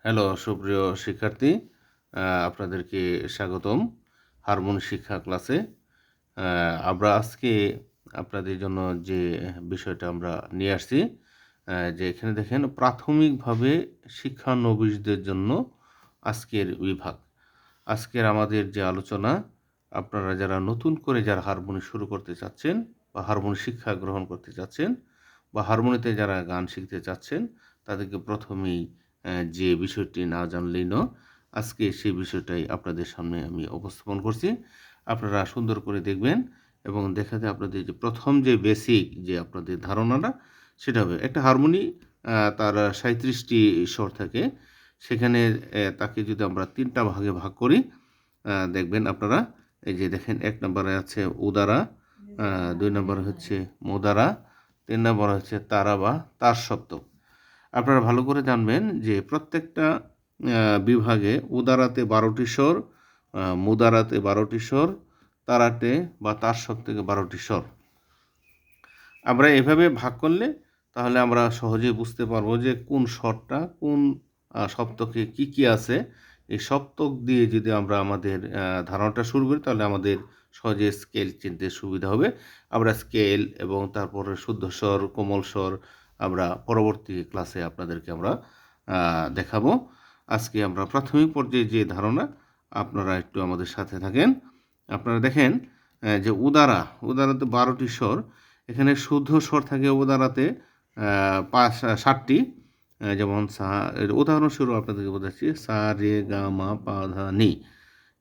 Hello সুপ্রিয় শিক্ষার্থী, আপনাদেরকে স্বাগতম হারমোনি শিক্ষা ক্লাসে। আমরা আজকে আপনাদের জন্য যে বিষয়টা আমরা নিয়ে আসছি, যে এখানে দেখেন প্রাথমিকভাবে শিক্ষানবিশদের জন্য আজকের বিভাগ। আজকের আমাদের যে আলোচনা, আপনারা যারা নতুন করে যারা হারমোনি শুরু করতে চাচ্ছেন বা হারমোনি শিক্ষা গ্রহণ করতে চাচ্ছেন বা হারমোনিতে যারা গান শিখতে চাচ্ছেন, তাদেরকে প্রথমেই যে বিষয়টি না জানলেই নয়, আজকে সেই বিষয়টাই আপনাদের সামনে আমি উপস্থাপন করছি। আপনারা সুন্দর করে দেখবেন এবং দেখাতে আপনাদের যে প্রথম যে বেসিক যে আপনাদের ধারণাটা, সেটা হবে একটা হারমোনি। তার ৩৭টি স্বর থাকে। সেখানে তাকে যদি আমরা ৩টা ভাগে ভাগ করি, দেখবেন আপনারা এই যে দেখেন ১ নম্বরে আছে উদারা, ২ নম্বরে হচ্ছে মদারা, ৩ নম্বরে হচ্ছে তারা বা তার সপ্তক। আপনারা ভালো করে জানবেন যে প্রত্যেকটা বিভাগে উদারাতে ১২টি স্বর, মুদারাতে ১২টি স্বর, তারাতে বা তার সপ্তকে ১২টি স্বর। আমরা এভাবে ভাগ করলে তাহলে আমরা সহজেই বুঝতে পারবো যে কোন স্বরটা কোন সপ্তকে কি আছে। এই সপ্তক দিয়ে যদি আমরা আমাদের ধারণাটা শুরু করি, তাহলে আমাদের সহজে স্কেল চিনতে সুবিধা হবে। আমরা স্কেল এবং তারপরে শুদ্ধ স্বর, কোমল স্বর আমরা পরবর্তী ক্লাসে আপনাদেরকে আমরা দেখাবো। আজকে আমরা প্রাথমিক পর্যায়ে যে ধারণা, আপনারা একটু আমাদের সাথে থাকেন। আপনারা দেখেন যে উদারাতে ১২টি স্বর। এখানে শুদ্ধ স্বর থাকে উদারাতে ৭টি। যেমন সা, উদাহরণস্বরূপ আপনাদেরকে বোঝাচ্ছি, সা রে গা মা পা ধা নি,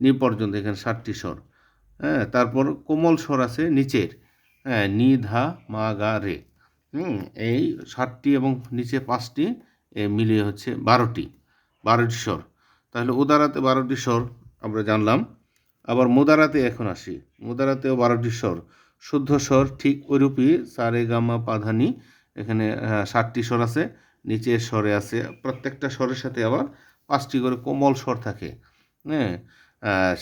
নি পর্যন্ত এখানে ৭টি স্বর। হ্যাঁ, তারপর কোমল স্বর আছে নিচের, হ্যাঁ, নি ধা মা গা রে। এই ৭টি এবং নিচে ৫টি মিলিয়ে হচ্ছে ১২টি স্বর। তাহলে উদারাতে ১২টি স্বর আমরা জানলাম। আবার মুদারাতে এখন আসি। মুদারাতেও ১২টি স্বর। শুদ্ধ স্বর ঠিক ওইরূপই, সা রে গা মা পা ধা নি। এখানে ৭টি স্বর আছে। নিচের স্বরে আছে, প্রত্যেকটা স্বরের সাথে আবার ৫টি করে কোমল স্বর থাকে। হ্যাঁ,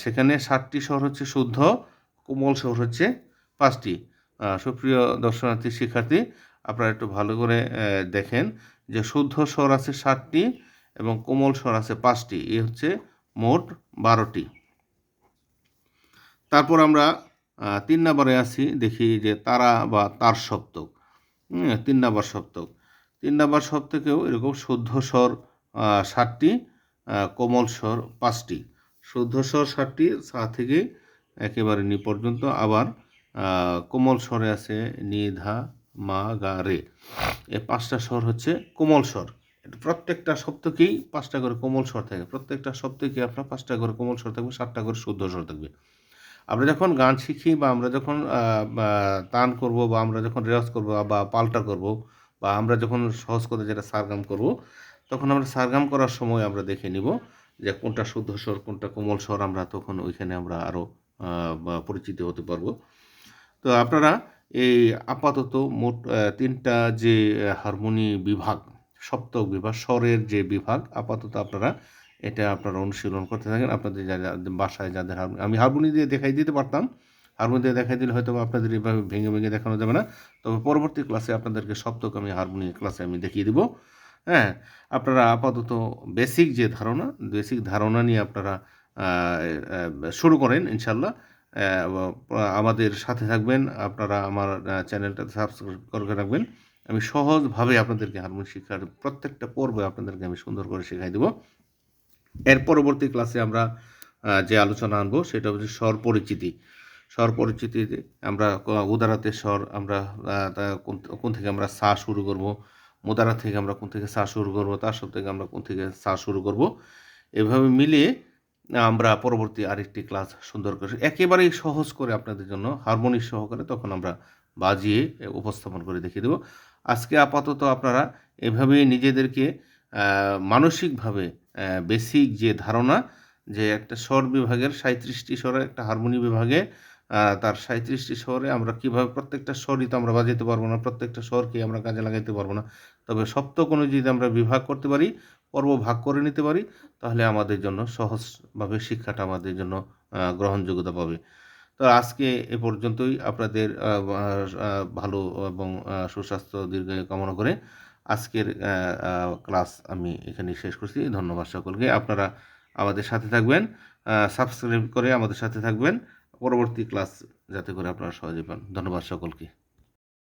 সেখানে ৭টি স্বর হচ্ছে শুদ্ধ, কোমল স্বর হচ্ছে ৫টি। সুপ্রিয় দর্শনার্থী শিক্ষার্থী, আপনারা একটু ভালো করে দেখেন যে শুদ্ধ স্বর আছে ৭টি এবং কোমল স্বর আছে 5টি। এই হচ্ছে মোট 12টি। তারপর আমরা ৩ নম্বরে আসি, দেখি যে তারা বা তার সপ্তক। ৩ নম্বর সপ্তক। ৩ নম্বর সপ্তকেও এরকম শুদ্ধ স্বর ৭টি, কোমল স্বর 5টি। শুদ্ধ স্বর 7টি, সা থেকে একেবারে নি পর্যন্ত। আবার কোমল স্বরে আছে নি ধা মা গা রে। এই 5টা স্বর হচ্ছে কোমল স্বর। প্রত্যেকটা সপ্তকেই 5টা করে কোমল স্বর থাকে। প্রত্যেকটা সপ্তকে আপনার 5টা করে কোমল স্বর থাকবে, 7টা করে শুদ্ধ স্বর থাকবে। আমরা যখন গান শিখি বা আমরা যখন তান করব বা আমরা যখন রেওয়াজ করব বা পাল্টা করব বা আমরা যখন সহজ করে যেটা সারগাম করব, তখন আমরা সারগাম করার সময় আমরা দেখে নিব যে কোনটা শুদ্ধ স্বর কোনটা কোমল স্বর। আমরা তখন ওইখানে আমরা আরও পরিচিত হতে পারবো। তো আপনারা এই আপাতত মোট 3টা যে হারমোনি বিভাগ, সপ্তক বিভাগ, স্বরের যে বিভাগ, আপাতত আপনারা এটা আপনারা অনুশীলন করতে থাকেন। আপনাদের যারা বাসায় যাদের আমি হারমোনি দিয়ে দেখাই দিতে পারতাম। হারমোনি দিয়ে দেখাই দিলে হয়তো আপনাদের এভাবে ভেঙে ভেঙে দেখানো যাবে না। তবে পরবর্তী ক্লাসে আপনাদেরকে সপ্তক আমি হারমোনি ক্লাসে আমি দেখিয়ে দিব। হ্যাঁ, আপনারা আপাতত বেসিক যে ধারণা, বেসিক ধারণা নিয়ে আপনারা শুরু করেন ইনশাল্লাহ। আমাদের সাথে থাকবেন। আপনারা আমার চ্যানেলটা সাবস্ক্রাইব করে রাখবেন। আমি সহজভাবে আপনাদেরকে হারমোনি শিক্ষার প্রত্যেকটা পর্বে আপনাদেরকে আমি সুন্দর করে শেখাই দেব। এর পরবর্তী ক্লাসে আমরা যে আলোচনা আনবো সেটা হচ্ছে স্বর পরিচিতি। স্বর পরিচিতিতে আমরা উদারাতে স্বর আমরা কোন থেকে আমরা সা শুরু করব, মুদারা থেকে আমরা কোন থেকে সা শুরু করব, তার সব থেকে আমরা কোন থেকে সা শুরু করব, এভাবে মিলিয়ে আমরা পরবর্তী আরেকটি ক্লাস সুন্দর করে একেবারেই সহজ করে আপনাদের জন্য হারমোনি সহকারে তখন আমরা বাজিয়ে উপস্থাপন করে দেখিয়ে দেব। আজকে আপাতত আপনারা এভাবেই নিজেদেরকে মানসিকভাবে বেসিক যে ধারণা, যে একটা স্বর বিভাগের 37টি স্বরের একটা হারমোনি বিভাগে তার 37টি স্বরে আমরা কীভাবে প্রত্যেকটা স্বরই তো আমরা বাজাতে পারবো না, প্রত্যেকটা স্বরকেই আমরা কাজে লাগাইতে পারবো না। তবে সপ্তক অনুযায়ী যদি আমরা বিভাগ করতে পারি, পর্ব ভাগ করে নিতে পারি, তাহলে আমাদের জন্য সহজভাবে শিক্ষাটা আমাদের জন্য গ্রহণযোগ্যতা পাবে। তো আজকে এ পর্যন্তই। আপনাদের ভালো এবং সুস্বাস্থ্য দীর্ঘায়ু কামনা করে আজকের ক্লাস আমি এখানে শেষ করছি। ধন্যবাদ সকলকে। আপনারা আমাদের সাথে থাকবেন, সাবস্ক্রাইব করে আমাদের সাথে থাকবেন, পরবর্তী ক্লাস যাতে করে আপনারা সহজে পান। ধন্যবাদ সকলকে।